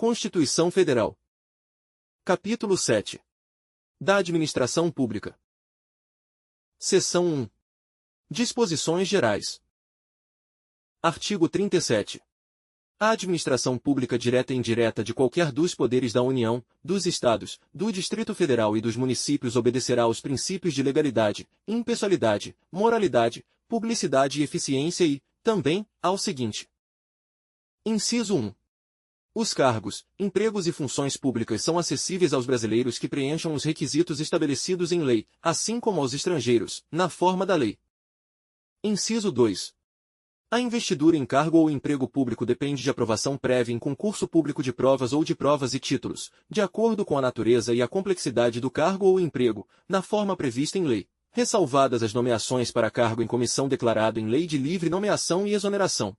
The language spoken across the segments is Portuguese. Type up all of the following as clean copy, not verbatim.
Constituição Federal. Capítulo 7. Da Administração Pública. Seção 1. Disposições Gerais. Artigo 37. A administração pública direta e indireta de qualquer dos poderes da União, dos Estados, do Distrito Federal e dos municípios obedecerá aos princípios de legalidade, impessoalidade, moralidade, publicidade e eficiência e, também, ao seguinte. Inciso 1. Os cargos, empregos e funções públicas são acessíveis aos brasileiros que preencham os requisitos estabelecidos em lei, assim como aos estrangeiros, na forma da lei. Inciso 2. A investidura em cargo ou emprego público depende de aprovação prévia em concurso público de provas ou de provas e títulos, de acordo com a natureza e a complexidade do cargo ou emprego, na forma prevista em lei, ressalvadas as nomeações para cargo em comissão declarado em lei de livre nomeação e exoneração.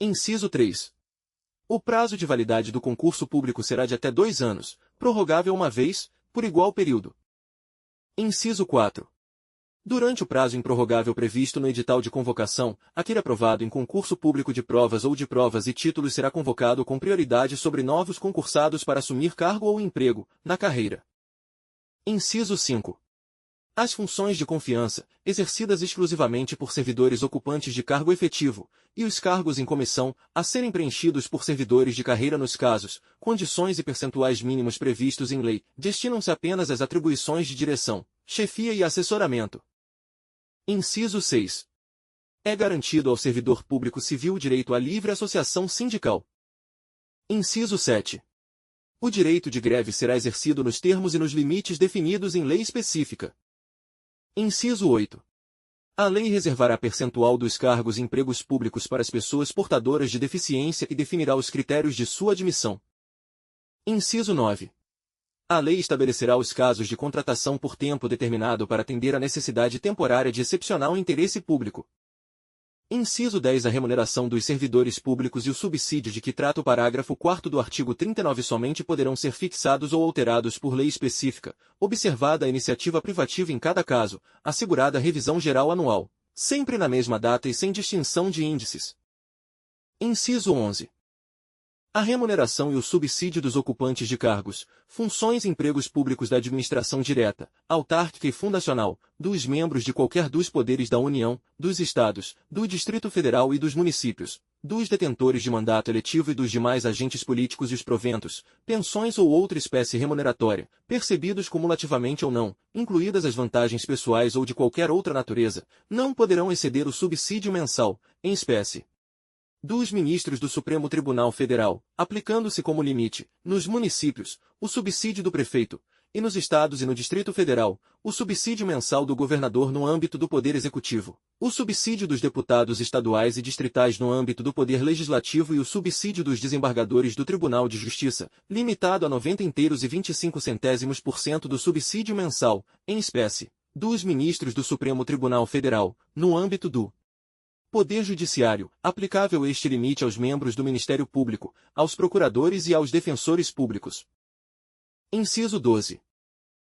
Inciso 3. O prazo de validade do concurso público será de até 2 anos, prorrogável uma vez, por igual período. Inciso 4. Durante o prazo improrrogável previsto no edital de convocação, aquele aprovado em concurso público de provas ou de provas e títulos será convocado com prioridade sobre novos concursados para assumir cargo ou emprego, na carreira. Inciso 5. As funções de confiança, exercidas exclusivamente por servidores ocupantes de cargo efetivo, e os cargos em comissão, a serem preenchidos por servidores de carreira nos casos, condições e percentuais mínimos previstos em lei, destinam-se apenas às atribuições de direção, chefia e assessoramento. Inciso 6. É garantido ao servidor público civil o direito à livre associação sindical. Inciso 7. O direito de greve será exercido nos termos e nos limites definidos em lei específica. Inciso 8. A lei reservará percentual dos cargos e empregos públicos para as pessoas portadoras de deficiência e definirá os critérios de sua admissão. Inciso 9. A lei estabelecerá os casos de contratação por tempo determinado para atender à necessidade temporária de excepcional interesse público. Inciso 10. A remuneração dos servidores públicos e o subsídio de que trata o parágrafo 4º do artigo 39 somente poderão ser fixados ou alterados por lei específica, observada a iniciativa privativa em cada caso, assegurada a revisão geral anual, sempre na mesma data e sem distinção de índices. Inciso 11. A remuneração e o subsídio dos ocupantes de cargos, funções e empregos públicos da administração direta, autárquica e fundacional, dos membros de qualquer dos poderes da União, dos Estados, do Distrito Federal e dos municípios, dos detentores de mandato eletivo e dos demais agentes políticos e os proventos, pensões ou outra espécie remuneratória, percebidos cumulativamente ou não, incluídas as vantagens pessoais ou de qualquer outra natureza, não poderão exceder o subsídio mensal, em espécie, dos ministros do Supremo Tribunal Federal, aplicando-se como limite, nos municípios, o subsídio do prefeito, e nos estados e no Distrito Federal, o subsídio mensal do governador no âmbito do Poder Executivo, o subsídio dos deputados estaduais e distritais no âmbito do Poder Legislativo e o subsídio dos desembargadores do Tribunal de Justiça, limitado a 90,25% do subsídio mensal, em espécie, dos ministros do Supremo Tribunal Federal, no âmbito do Poder Judiciário, aplicável este limite aos membros do Ministério Público, aos procuradores e aos defensores públicos. Inciso 12.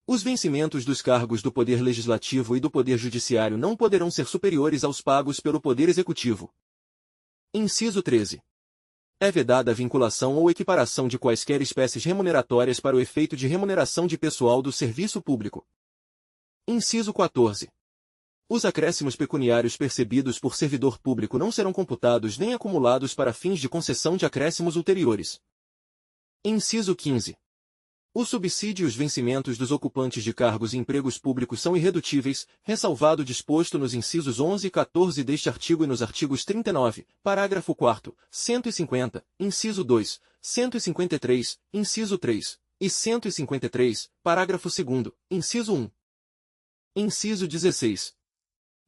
Os vencimentos dos cargos do Poder Legislativo e do Poder Judiciário não poderão ser superiores aos pagos pelo Poder Executivo. Inciso 13. É vedada a vinculação ou equiparação de quaisquer espécies remuneratórias para o efeito de remuneração de pessoal do serviço público. Inciso 14. Os acréscimos pecuniários percebidos por servidor público não serão computados nem acumulados para fins de concessão de acréscimos ulteriores. Inciso 15. O subsídio e os vencimentos dos ocupantes de cargos e empregos públicos são irredutíveis, ressalvado o disposto nos incisos 11 e 14 deste artigo e nos artigos 39, parágrafo 4º, 150, inciso 2, 153, inciso 3, e 153, parágrafo 2º, inciso 1. Inciso 16.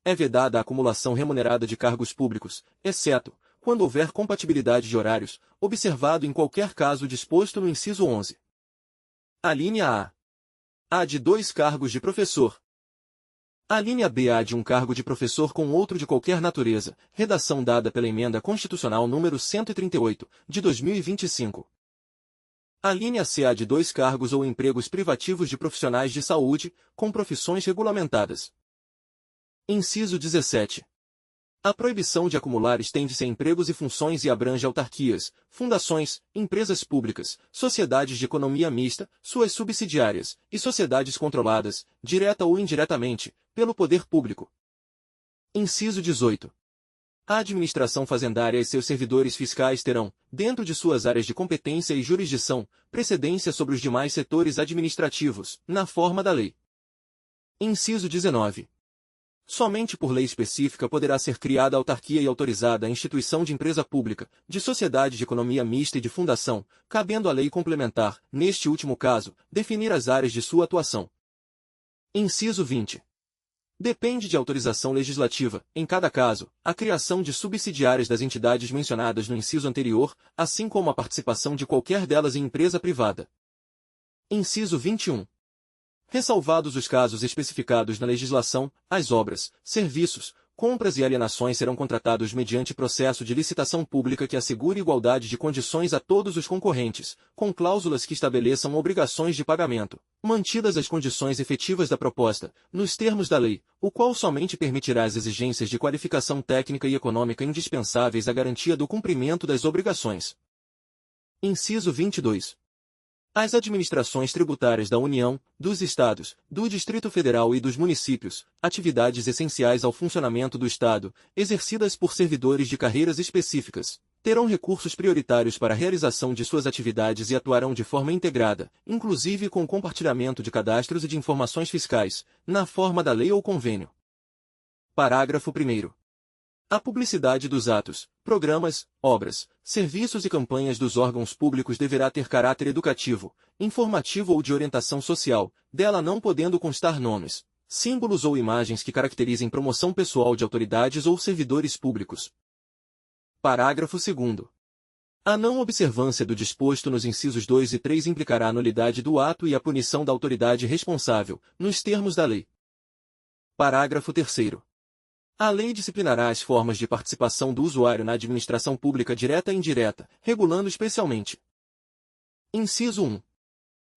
É vedada a acumulação remunerada de cargos públicos, exceto, quando houver compatibilidade de horários, observado em qualquer caso disposto no inciso 11. Alínea A. A de 2 cargos de professor. Alínea B. A de um cargo de professor com outro de qualquer natureza, redação dada pela Emenda Constitucional número 138, de 2025. Alínea C. A de 2 cargos ou empregos privativos de profissionais de saúde, com profissões regulamentadas. Inciso 17. A proibição de acumular estende-se a empregos e funções e abrange autarquias, fundações, empresas públicas, sociedades de economia mista, suas subsidiárias, e sociedades controladas, direta ou indiretamente, pelo poder público. Inciso 18. A administração fazendária e seus servidores fiscais terão, dentro de suas áreas de competência e jurisdição, precedência sobre os demais setores administrativos, na forma da lei. Inciso 19. Somente por lei específica poderá ser criada autarquia e autorizada a instituição de empresa pública, de sociedade de economia mista e de fundação, cabendo à lei complementar, neste último caso, definir as áreas de sua atuação. Inciso 20. Depende de autorização legislativa, em cada caso, a criação de subsidiárias das entidades mencionadas no inciso anterior, assim como a participação de qualquer delas em empresa privada. Inciso 21. Ressalvados os casos especificados na legislação, as obras, serviços, compras e alienações serão contratados mediante processo de licitação pública que assegure igualdade de condições a todos os concorrentes, com cláusulas que estabeleçam obrigações de pagamento, mantidas as condições efetivas da proposta, nos termos da lei, o qual somente permitirá as exigências de qualificação técnica e econômica indispensáveis à garantia do cumprimento das obrigações. Inciso 22. As administrações tributárias da União, dos Estados, do Distrito Federal e dos municípios, atividades essenciais ao funcionamento do Estado, exercidas por servidores de carreiras específicas, terão recursos prioritários para a realização de suas atividades e atuarão de forma integrada, inclusive com compartilhamento de cadastros e de informações fiscais, na forma da lei ou convênio. Parágrafo 1º. A publicidade dos atos, programas, obras, serviços e campanhas dos órgãos públicos deverá ter caráter educativo, informativo ou de orientação social, dela não podendo constar nomes, símbolos ou imagens que caracterizem promoção pessoal de autoridades ou servidores públicos. Parágrafo 2º. A não observância do disposto nos incisos 2 e 3 implicará a nulidade do ato e a punição da autoridade responsável, nos termos da lei. Parágrafo 3º. A lei disciplinará as formas de participação do usuário na administração pública direta e indireta, regulando especialmente. Inciso 1.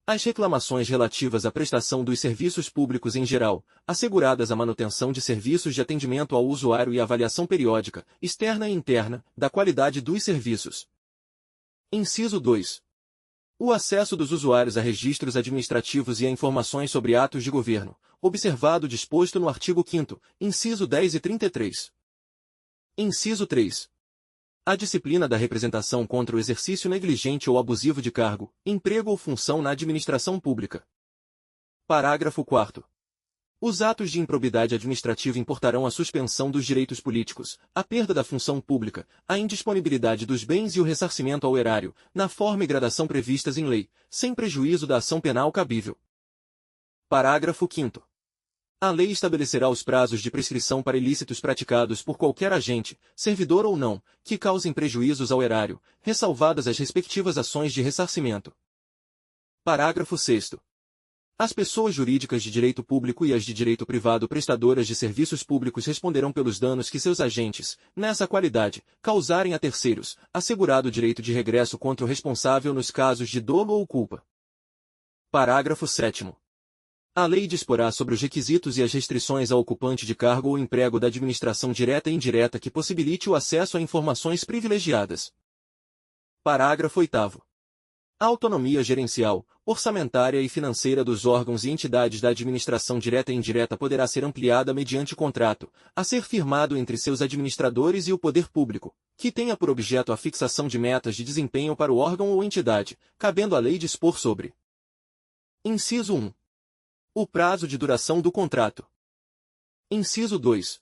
As reclamações relativas à prestação dos serviços públicos em geral, asseguradas a manutenção de serviços de atendimento ao usuário e avaliação periódica, externa e interna, da qualidade dos serviços. Inciso 2. O acesso dos usuários a registros administrativos e a informações sobre atos de governo, observado o disposto no artigo 5º, inciso 10 e 33. Inciso 3. A disciplina da representação contra o exercício negligente ou abusivo de cargo, emprego ou função na administração pública. Parágrafo 4º. Os atos de improbidade administrativa importarão a suspensão dos direitos políticos, a perda da função pública, a indisponibilidade dos bens e o ressarcimento ao erário, na forma e gradação previstas em lei, sem prejuízo da ação penal cabível. Parágrafo 5º. A lei estabelecerá os prazos de prescrição para ilícitos praticados por qualquer agente, servidor ou não, que causem prejuízos ao erário, ressalvadas as respectivas ações de ressarcimento. Parágrafo 6º. As pessoas jurídicas de direito público e as de direito privado prestadoras de serviços públicos responderão pelos danos que seus agentes, nessa qualidade, causarem a terceiros, assegurado o direito de regresso contra o responsável nos casos de dolo ou culpa. Parágrafo 7º. A lei disporá sobre os requisitos e as restrições ao ocupante de cargo ou emprego da administração direta e indireta que possibilite o acesso a informações privilegiadas. Parágrafo 8º. A autonomia gerencial, orçamentária e financeira dos órgãos e entidades da administração direta e indireta poderá ser ampliada mediante contrato, a ser firmado entre seus administradores e o poder público, que tenha por objeto a fixação de metas de desempenho para o órgão ou entidade, cabendo à lei dispor sobre. Inciso 1. O prazo de duração do contrato. Inciso 2.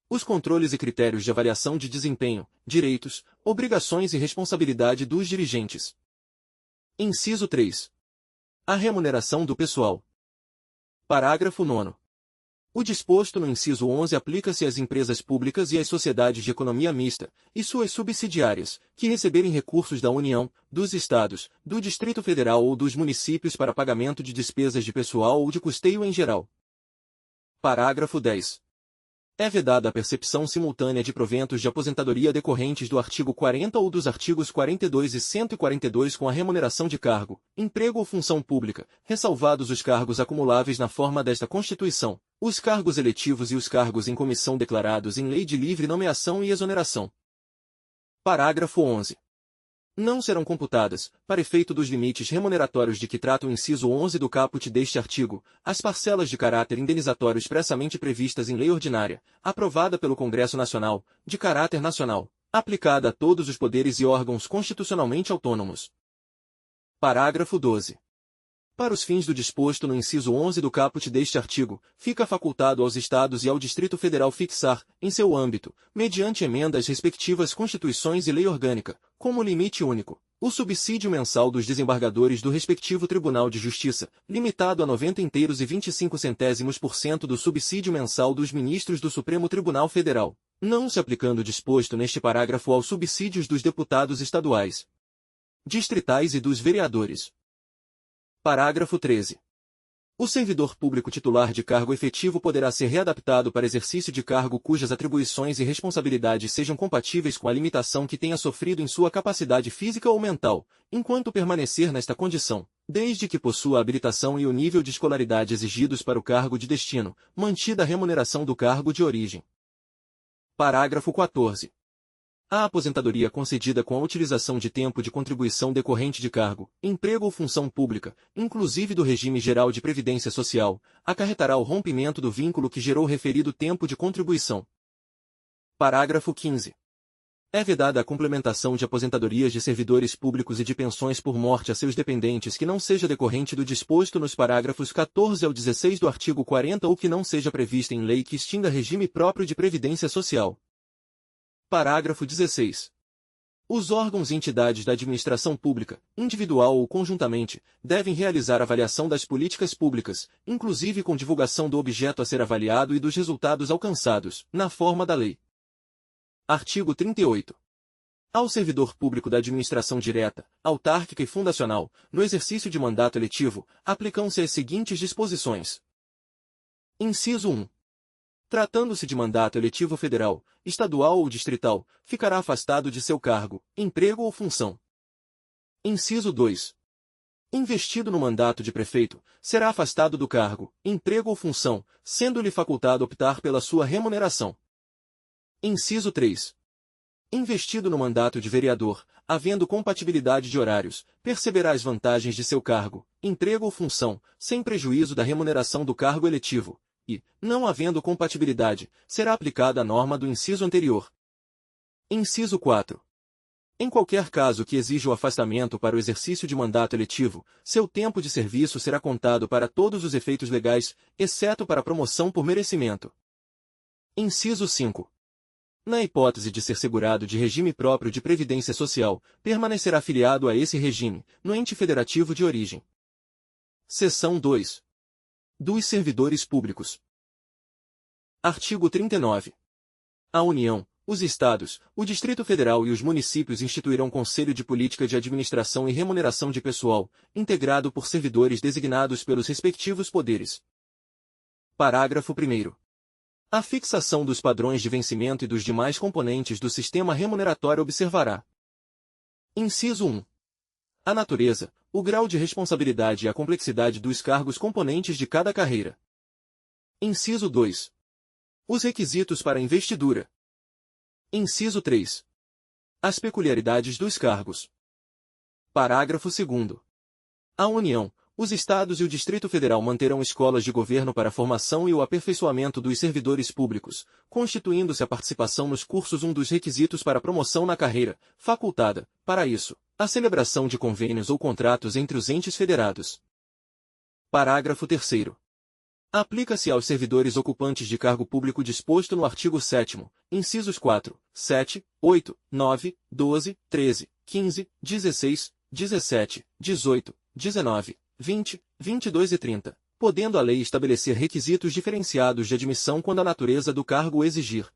Os controles e critérios de avaliação de desempenho, direitos, obrigações e responsabilidade dos dirigentes. Inciso 3. A remuneração do pessoal. Parágrafo 9º. O disposto no inciso 11 aplica-se às empresas públicas e às sociedades de economia mista, e suas subsidiárias, que receberem recursos da União, dos Estados, do Distrito Federal ou dos municípios para pagamento de despesas de pessoal ou de custeio em geral. Parágrafo 10. É vedada a percepção simultânea de proventos de aposentadoria decorrentes do artigo 40 ou dos artigos 42 e 142 com a remuneração de cargo, emprego ou função pública, ressalvados os cargos acumuláveis na forma desta Constituição, os cargos eletivos e os cargos em comissão declarados em lei de livre nomeação e exoneração. Parágrafo 11. Não serão computadas, para efeito dos limites remuneratórios de que trata o inciso 11 do caput deste artigo, as parcelas de caráter indenizatório expressamente previstas em lei ordinária, aprovada pelo Congresso Nacional, de caráter nacional, aplicada a todos os poderes e órgãos constitucionalmente autônomos. Parágrafo 12. Para os fins do disposto no inciso 11 do caput deste artigo, fica facultado aos Estados e ao Distrito Federal fixar, em seu âmbito, mediante emenda às respectivas Constituições e lei orgânica, como limite único, o subsídio mensal dos desembargadores do respectivo Tribunal de Justiça, limitado a 90,25% do subsídio mensal dos ministros do Supremo Tribunal Federal, não se aplicando o disposto neste parágrafo aos subsídios dos deputados estaduais, distritais e dos vereadores. Parágrafo 13. O servidor público titular de cargo efetivo poderá ser readaptado para exercício de cargo cujas atribuições e responsabilidades sejam compatíveis com a limitação que tenha sofrido em sua capacidade física ou mental, enquanto permanecer nesta condição, desde que possua a habilitação e o nível de escolaridade exigidos para o cargo de destino, mantida a remuneração do cargo de origem. Parágrafo 14. A aposentadoria concedida com a utilização de tempo de contribuição decorrente de cargo, emprego ou função pública, inclusive do regime geral de previdência social, acarretará o rompimento do vínculo que gerou o referido tempo de contribuição. Parágrafo 15. É vedada a complementação de aposentadorias de servidores públicos e de pensões por morte a seus dependentes que não seja decorrente do disposto nos parágrafos 14 ao 16 do artigo 40 ou que não seja prevista em lei que extinga regime próprio de previdência social. Parágrafo 16. Os órgãos e entidades da administração pública, individual ou conjuntamente, devem realizar avaliação das políticas públicas, inclusive com divulgação do objeto a ser avaliado e dos resultados alcançados, na forma da lei. Artigo 38. Ao servidor público da administração direta, autárquica e fundacional, no exercício de mandato eletivo, aplicam-se as seguintes disposições. Inciso 1. Tratando-se de mandato eletivo federal, estadual ou distrital, ficará afastado de seu cargo, emprego ou função. Inciso 2. Investido no mandato de prefeito, será afastado do cargo, emprego ou função, sendo-lhe facultado optar pela sua remuneração. Inciso 3. Investido no mandato de vereador, havendo compatibilidade de horários, perceberá as vantagens de seu cargo, emprego ou função, sem prejuízo da remuneração do cargo eletivo. E, não havendo compatibilidade, será aplicada a norma do inciso anterior. Inciso 4. Em qualquer caso que exija o afastamento para o exercício de mandato eletivo, seu tempo de serviço será contado para todos os efeitos legais, exceto para promoção por merecimento. Inciso 5. Na hipótese de ser segurado de regime próprio de previdência social, permanecerá afiliado a esse regime, no ente federativo de origem. Seção 2. Dos servidores públicos. Artigo 39. A União, os Estados, o Distrito Federal e os municípios instituirão Conselho de Política de Administração e Remuneração de Pessoal, integrado por servidores designados pelos respectivos poderes. Parágrafo 1º. A fixação dos padrões de vencimento e dos demais componentes do sistema remuneratório observará. Inciso 1. A natureza, o grau de responsabilidade e a complexidade dos cargos componentes de cada carreira. Inciso 2. Os requisitos para investidura. Inciso 3. As peculiaridades dos cargos. Parágrafo 2º. A União, os Estados e o Distrito Federal manterão escolas de governo para a formação e o aperfeiçoamento dos servidores públicos, constituindo-se a participação nos cursos um dos requisitos para promoção na carreira, facultada, para isso, a celebração de convênios ou contratos entre os entes federados. Parágrafo 3º. Aplica-se aos servidores ocupantes de cargo público disposto no artigo 7º, incisos 4, 7, 8, 9, 12, 13, 15, 16, 17, 18, 19, 20, 22 e 30, podendo a lei estabelecer requisitos diferenciados de admissão quando a natureza do cargo o exigir.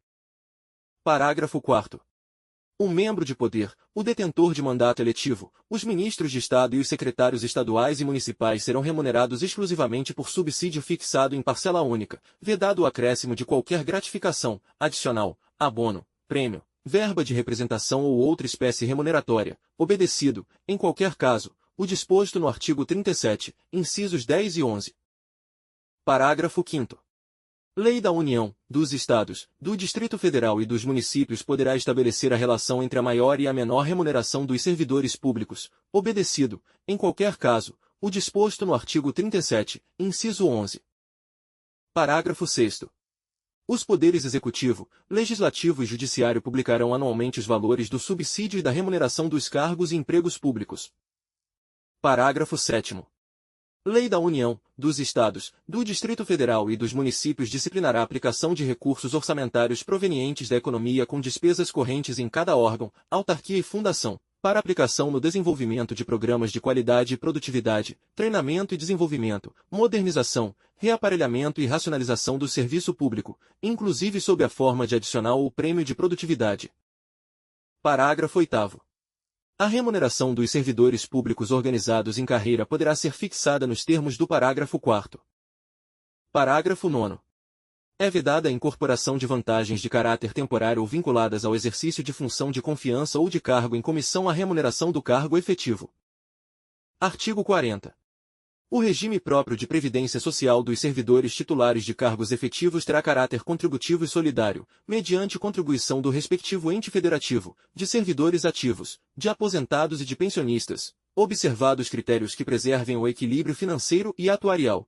Parágrafo 4º. Um membro de poder, o detentor de mandato eletivo, os ministros de Estado e os secretários estaduais e municipais serão remunerados exclusivamente por subsídio fixado em parcela única, vedado o acréscimo de qualquer gratificação, adicional, abono, prêmio, verba de representação ou outra espécie remuneratória, obedecido, em qualquer caso, o disposto no artigo 37, incisos 10 e 11. Parágrafo 5º. Lei da União, dos Estados, do Distrito Federal e dos municípios poderá estabelecer a relação entre a maior e a menor remuneração dos servidores públicos, obedecido, em qualquer caso, o disposto no artigo 37, inciso 11. Parágrafo 6º. Os poderes executivo, legislativo e judiciário publicarão anualmente os valores do subsídio e da remuneração dos cargos e empregos públicos. Parágrafo 7º. Lei da União, dos Estados, do Distrito Federal e dos municípios disciplinará a aplicação de recursos orçamentários provenientes da economia com despesas correntes em cada órgão, autarquia e fundação, para aplicação no desenvolvimento de programas de qualidade e produtividade, treinamento e desenvolvimento, modernização, reaparelhamento e racionalização do serviço público, inclusive sob a forma de adicional ou prêmio de produtividade. Parágrafo 8º. A remuneração dos servidores públicos organizados em carreira poderá ser fixada nos termos do parágrafo 4º. Parágrafo 9º. É vedada a incorporação de vantagens de caráter temporário ou vinculadas ao exercício de função de confiança ou de cargo em comissão à remuneração do cargo efetivo. Artigo 40. O regime próprio de previdência social dos servidores titulares de cargos efetivos terá caráter contributivo e solidário, mediante contribuição do respectivo ente federativo, de servidores ativos, de aposentados e de pensionistas, observados critérios que preservem o equilíbrio financeiro e atuarial.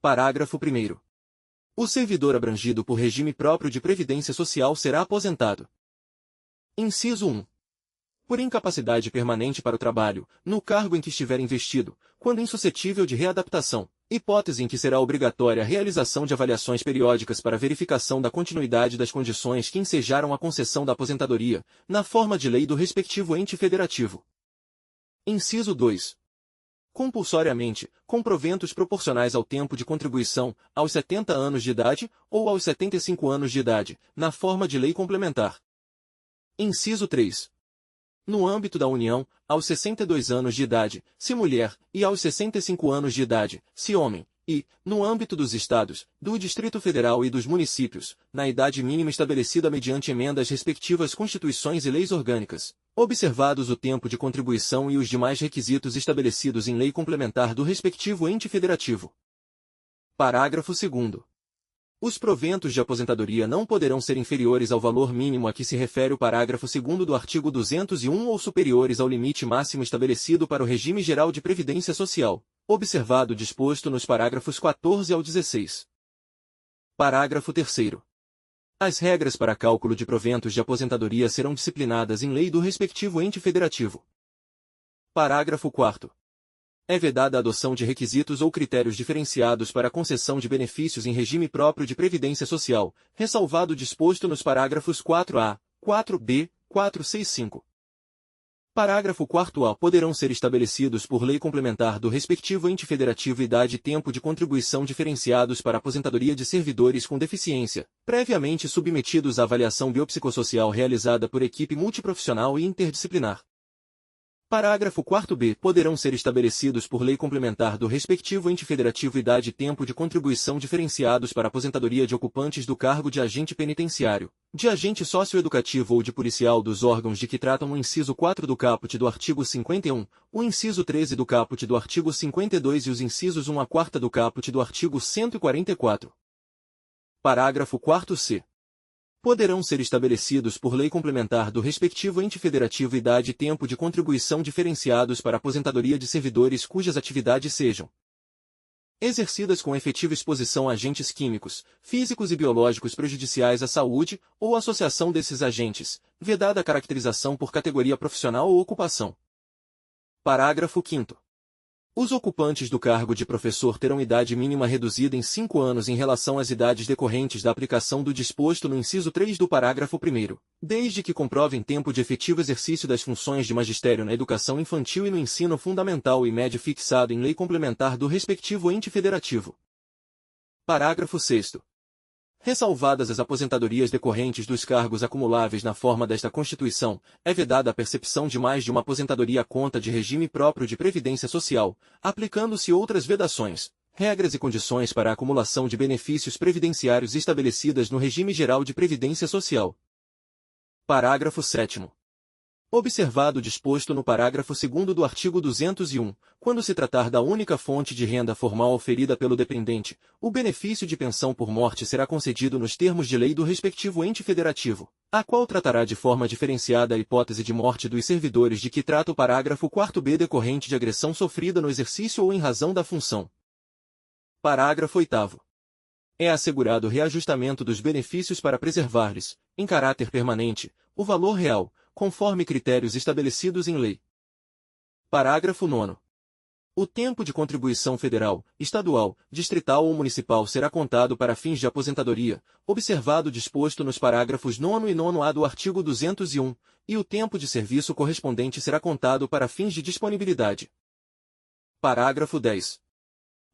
Parágrafo 1º. O servidor abrangido por regime próprio de previdência social será aposentado. Inciso 1. Por incapacidade permanente para o trabalho, no cargo em que estiver investido, quando insuscetível de readaptação, hipótese em que será obrigatória a realização de avaliações periódicas para verificação da continuidade das condições que ensejaram a concessão da aposentadoria, na forma de lei do respectivo ente federativo. Inciso 2. Compulsoriamente, com proventos proporcionais ao tempo de contribuição, aos 70 anos de idade, ou aos 75 anos de idade, na forma de lei complementar. Inciso 3. No âmbito da União, aos 62 anos de idade, se mulher, e aos 65 anos de idade, se homem, e, no âmbito dos Estados, do Distrito Federal e dos municípios, na idade mínima estabelecida mediante emenda às respectivas constituições e leis orgânicas, observados o tempo de contribuição e os demais requisitos estabelecidos em lei complementar do respectivo ente federativo. Parágrafo 2º. Os proventos de aposentadoria não poderão ser inferiores ao valor mínimo a que se refere o parágrafo 2º do artigo 201 ou superiores ao limite máximo estabelecido para o regime geral de previdência social, observado o disposto nos parágrafos 14 ao 16. Parágrafo 3º. As regras para cálculo de proventos de aposentadoria serão disciplinadas em lei do respectivo ente federativo. Parágrafo 4º. É vedada a adoção de requisitos ou critérios diferenciados para a concessão de benefícios em regime próprio de previdência social, ressalvado o disposto nos parágrafos 4A, 4B, 465. Parágrafo 4A. Poderão ser estabelecidos por lei complementar do respectivo ente federativo idade e tempo de contribuição diferenciados para a aposentadoria de servidores com deficiência, previamente submetidos à avaliação biopsicossocial realizada por equipe multiprofissional e interdisciplinar. Parágrafo 4b. Poderão ser estabelecidos por lei complementar do respectivo ente federativo idade e tempo de contribuição diferenciados para a aposentadoria de ocupantes do cargo de agente penitenciário, de agente socioeducativo ou de policial dos órgãos de que tratam o inciso 4 do caput do artigo 51, o inciso 13 do caput do artigo 52 e os incisos 1 a 4 do caput do artigo 144. Parágrafo 4c. Poderão ser estabelecidos por lei complementar do respectivo ente federativo idade e tempo de contribuição diferenciados para a aposentadoria de servidores cujas atividades sejam exercidas com efetiva exposição a agentes químicos, físicos e biológicos prejudiciais à saúde, ou associação desses agentes, vedada a caracterização por categoria profissional ou ocupação. Parágrafo 5º. Os ocupantes do cargo de professor terão idade mínima reduzida em 5 anos em relação às idades decorrentes da aplicação do disposto no inciso 3 do parágrafo 1º, desde que comprovem tempo de efetivo exercício das funções de magistério na educação infantil e no ensino fundamental e médio fixado em lei complementar do respectivo ente federativo. Parágrafo 6º. Ressalvadas as aposentadorias decorrentes dos cargos acumuláveis na forma desta Constituição, é vedada a percepção de mais de uma aposentadoria à conta de regime próprio de previdência social, aplicando-se outras vedações, regras e condições para a acumulação de benefícios previdenciários estabelecidas no regime geral de previdência social. Parágrafo 7º. Observado o disposto no parágrafo 2º do artigo 201, quando se tratar da única fonte de renda formal oferida pelo dependente, o benefício de pensão por morte será concedido nos termos de lei do respectivo ente federativo, a qual tratará de forma diferenciada a hipótese de morte dos servidores de que trata o parágrafo 4b decorrente de agressão sofrida no exercício ou em razão da função. Parágrafo 8º. É assegurado o reajustamento dos benefícios para preservar-lhes, em caráter permanente, o valor real, conforme critérios estabelecidos em lei. Parágrafo 9º. O tempo de contribuição federal, estadual, distrital ou municipal será contado para fins de aposentadoria, observado o disposto nos parágrafos 9º e 9º-A do artigo 201, e o tempo de serviço correspondente será contado para fins de disponibilidade. Parágrafo 10.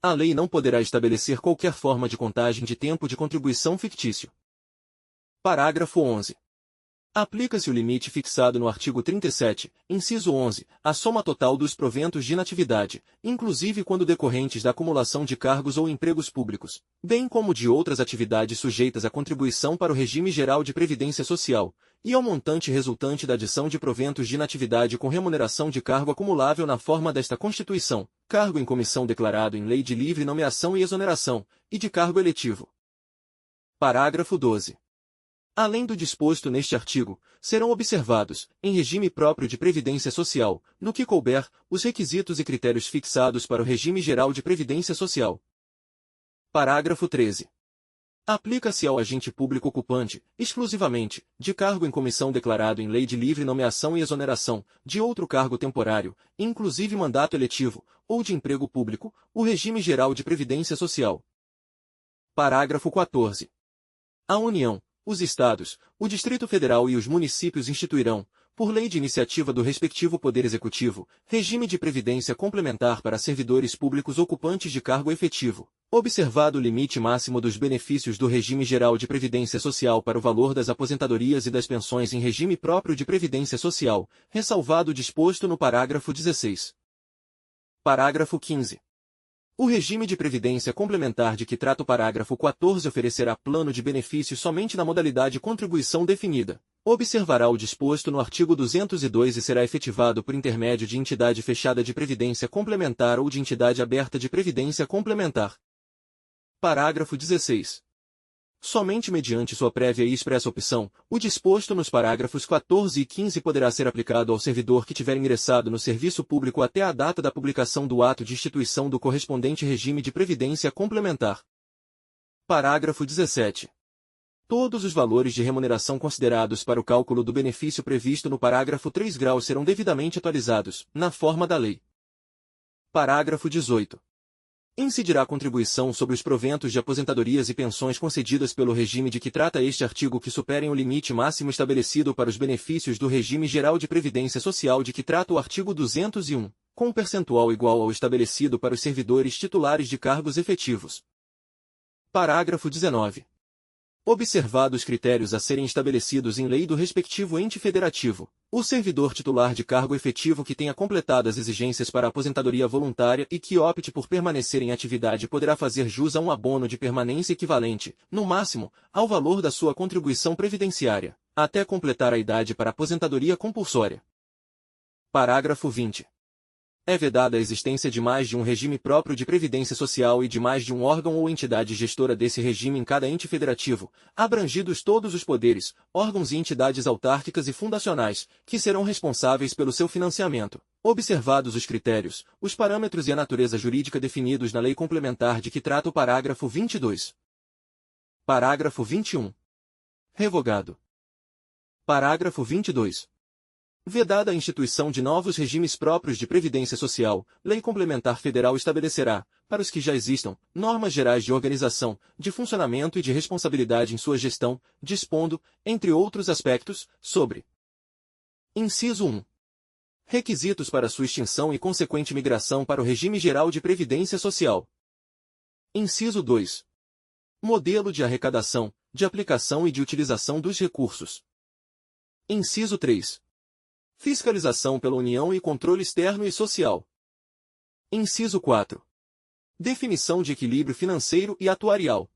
A lei não poderá estabelecer qualquer forma de contagem de tempo de contribuição fictício. Parágrafo 11. Aplica-se o limite fixado no artigo 37, inciso 11, à soma total dos proventos de inatividade, inclusive quando decorrentes da acumulação de cargos ou empregos públicos, bem como de outras atividades sujeitas à contribuição para o regime geral de previdência social, e ao montante resultante da adição de proventos de inatividade com remuneração de cargo acumulável na forma desta Constituição, cargo em comissão declarado em lei de livre nomeação e exoneração, e de cargo eletivo. Parágrafo 12. Além do disposto neste artigo, serão observados, em regime próprio de previdência social, no que couber, os requisitos e critérios fixados para o regime geral de previdência social. Parágrafo 13. Aplica-se ao agente público ocupante, exclusivamente, de cargo em comissão declarado em lei de livre nomeação e exoneração, de outro cargo temporário, inclusive mandato eletivo, ou de emprego público, o regime geral de previdência social. Parágrafo 14. A União, os Estados, o Distrito Federal e os municípios instituirão, por lei de iniciativa do respectivo Poder Executivo, regime de previdência complementar para servidores públicos ocupantes de cargo efetivo, observado o limite máximo dos benefícios do regime geral de previdência social para o valor das aposentadorias e das pensões em regime próprio de previdência social, ressalvado o disposto no parágrafo 16. Parágrafo 15. O regime de previdência complementar de que trata o parágrafo 14 oferecerá plano de benefícios somente na modalidade contribuição definida. Observará o disposto no artigo 202 e será efetivado por intermédio de entidade fechada de previdência complementar ou de entidade aberta de previdência complementar. Parágrafo 16. Somente mediante sua prévia e expressa opção, o disposto nos parágrafos 14 e 15 poderá ser aplicado ao servidor que tiver ingressado no serviço público até a data da publicação do ato de instituição do correspondente regime de previdência complementar. Parágrafo 17. Todos os valores de remuneração considerados para o cálculo do benefício previsto no parágrafo 3 graus serão devidamente atualizados, na forma da lei. Parágrafo 18. Incidirá a contribuição sobre os proventos de aposentadorias e pensões concedidas pelo regime de que trata este artigo que superem o limite máximo estabelecido para os benefícios do regime geral de previdência social de que trata o artigo 201, com um percentual igual ao estabelecido para os servidores titulares de cargos efetivos. Parágrafo 19. Observados os critérios a serem estabelecidos em lei do respectivo ente federativo, o servidor titular de cargo efetivo que tenha completado as exigências para a aposentadoria voluntária e que opte por permanecer em atividade poderá fazer jus a um abono de permanência equivalente, no máximo, ao valor da sua contribuição previdenciária, até completar a idade para a aposentadoria compulsória. Parágrafo 20. É vedada a existência de mais de um regime próprio de previdência social e de mais de um órgão ou entidade gestora desse regime em cada ente federativo, abrangidos todos os poderes, órgãos e entidades autárquicas e fundacionais, que serão responsáveis pelo seu financiamento, observados os critérios, os parâmetros e a natureza jurídica definidos na lei complementar de que trata o parágrafo 22. Parágrafo 21. Revogado. Parágrafo 22. Vedada a instituição de novos regimes próprios de previdência social, Lei Complementar Federal estabelecerá, para os que já existam, normas gerais de organização, de funcionamento e de responsabilidade em sua gestão, dispondo, entre outros aspectos, sobre: Inciso 1. Requisitos para sua extinção e consequente migração para o regime geral de previdência social. Inciso 2. Modelo de arrecadação, de aplicação e de utilização dos recursos. Inciso 3. Fiscalização pela União e controle externo e social. Inciso 4. Definição de equilíbrio financeiro e atuarial.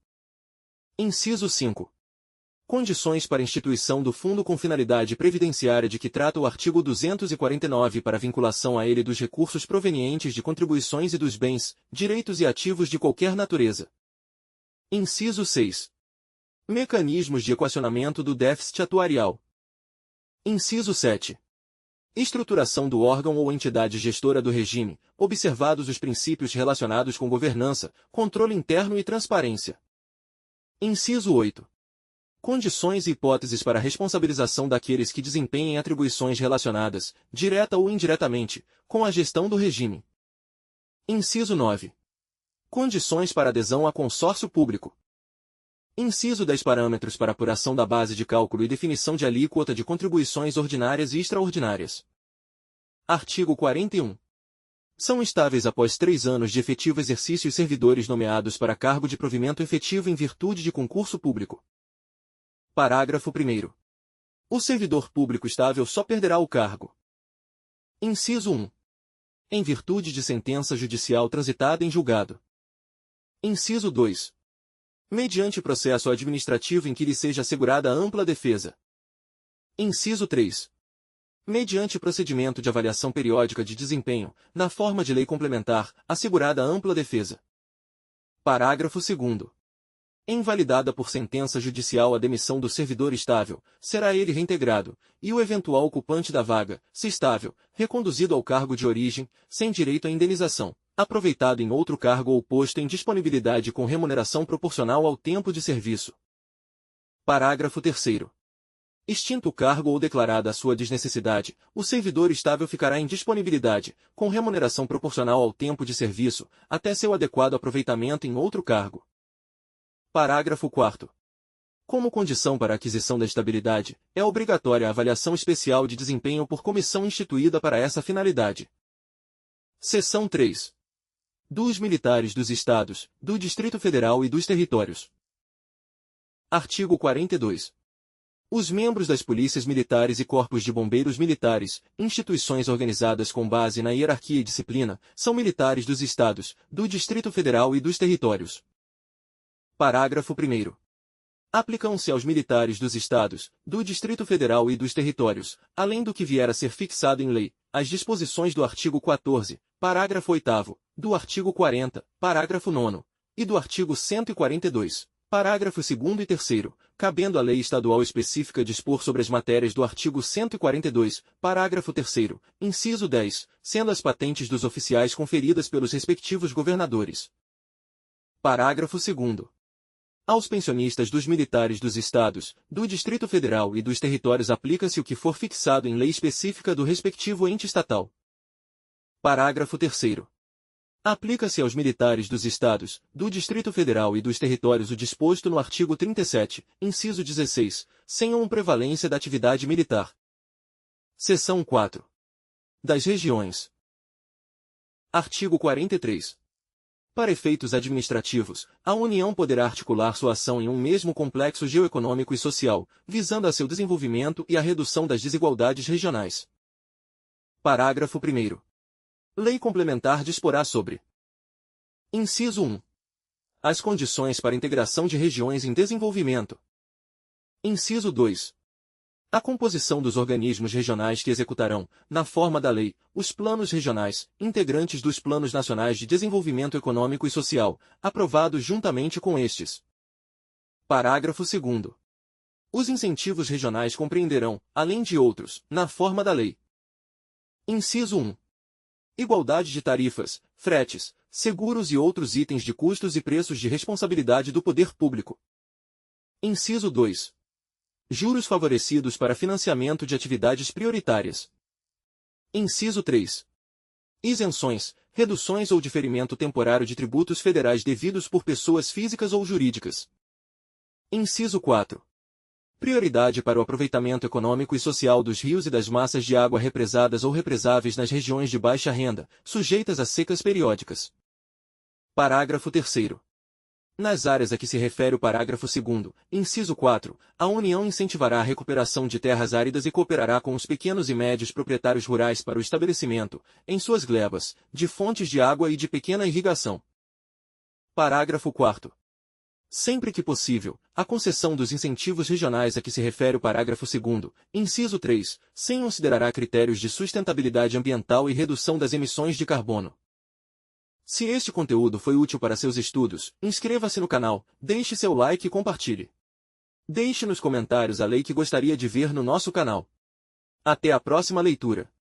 Inciso 5. Condições para instituição do fundo com finalidade previdenciária de que trata o artigo 249 para vinculação a ele dos recursos provenientes de contribuições e dos bens, direitos e ativos de qualquer natureza. Inciso 6. Mecanismos de equacionamento do déficit atuarial. Inciso 7. Estruturação do órgão ou entidade gestora do regime, observados os princípios relacionados com governança, controle interno e transparência. Inciso 8. Condições e hipóteses para a responsabilização daqueles que desempenhem atribuições relacionadas, direta ou indiretamente, com a gestão do regime. Inciso 9. Condições para adesão a consórcio público. Inciso 10. Parâmetros para apuração da base de cálculo e definição de alíquota de contribuições ordinárias e extraordinárias. Artigo 41. São estáveis após 3 anos de efetivo exercício os servidores nomeados para cargo de provimento efetivo em virtude de concurso público. Parágrafo 1º. O servidor público estável só perderá o cargo. Inciso 1. Em virtude de sentença judicial transitada em julgado. Inciso 2. Mediante processo administrativo em que lhe seja assegurada ampla defesa. Inciso 3. Mediante procedimento de avaliação periódica de desempenho, na forma de lei complementar, assegurada ampla defesa. Parágrafo 2º. Invalidada por sentença judicial a demissão do servidor estável, será ele reintegrado, e o eventual ocupante da vaga, se estável, reconduzido ao cargo de origem, sem direito à indenização, aproveitado em outro cargo ou posto em disponibilidade com remuneração proporcional ao tempo de serviço. Parágrafo 3º. Extinto o cargo ou declarada a sua desnecessidade, o servidor estável ficará em disponibilidade, com remuneração proporcional ao tempo de serviço, até seu adequado aproveitamento em outro cargo. Parágrafo 4º. Como condição para a aquisição da estabilidade, é obrigatória a avaliação especial de desempenho por comissão instituída para essa finalidade. Seção 3. Dos militares dos Estados, do Distrito Federal e dos Territórios. Artigo 42. Os membros das polícias militares e corpos de bombeiros militares, instituições organizadas com base na hierarquia e disciplina, são militares dos Estados, do Distrito Federal e dos Territórios. Parágrafo 1º. Aplicam-se aos militares dos Estados, do Distrito Federal e dos Territórios, além do que vier a ser fixado em lei, as disposições do artigo 14, parágrafo 8º, do artigo 40, parágrafo 9º, e do artigo 142, parágrafo 2º e 3º, cabendo à lei estadual específica dispor sobre as matérias do artigo 142, parágrafo 3º, inciso 10, sendo as patentes dos oficiais conferidas pelos respectivos governadores. Parágrafo 2º. Aos pensionistas dos militares dos Estados, do Distrito Federal e dos Territórios aplica-se o que for fixado em lei específica do respectivo ente estatal. Parágrafo 3º. Aplica-se aos militares dos Estados, do Distrito Federal e dos Territórios o disposto no artigo 37, inciso 16, sem prevalência da atividade militar. Seção 4. Das regiões. Artigo 43. Para efeitos administrativos, a União poderá articular sua ação em um mesmo complexo geoeconômico e social, visando a seu desenvolvimento e a redução das desigualdades regionais. Parágrafo 1º. Lei complementar disporá sobre: Inciso 1. As condições para integração de regiões em desenvolvimento. Inciso 2. A composição dos organismos regionais que executarão, na forma da lei, os planos regionais, integrantes dos planos nacionais de desenvolvimento econômico e social, aprovados juntamente com estes. Parágrafo 2º. Os incentivos regionais compreenderão, além de outros, na forma da lei. Inciso 1. Igualdade de tarifas, fretes, seguros e outros itens de custos e preços de responsabilidade do poder público. Inciso 2. Juros favorecidos para financiamento de atividades prioritárias. Inciso 3. Isenções, reduções ou diferimento temporário de tributos federais devidos por pessoas físicas ou jurídicas. Inciso 4. Prioridade para o aproveitamento econômico e social dos rios e das massas de água represadas ou represáveis nas regiões de baixa renda, sujeitas a secas periódicas. Parágrafo 3º. Nas áreas a que se refere o parágrafo 2º, inciso 4, a União incentivará a recuperação de terras áridas e cooperará com os pequenos e médios proprietários rurais para o estabelecimento, em suas glebas, de fontes de água e de pequena irrigação. Parágrafo 4º. Sempre que possível, a concessão dos incentivos regionais a que se refere o parágrafo 2º, inciso 3, sem considerará critérios de sustentabilidade ambiental e redução das emissões de carbono. Se este conteúdo foi útil para seus estudos, inscreva-se no canal, deixe seu like e compartilhe. Deixe nos comentários a lei que gostaria de ver no nosso canal. Até a próxima leitura.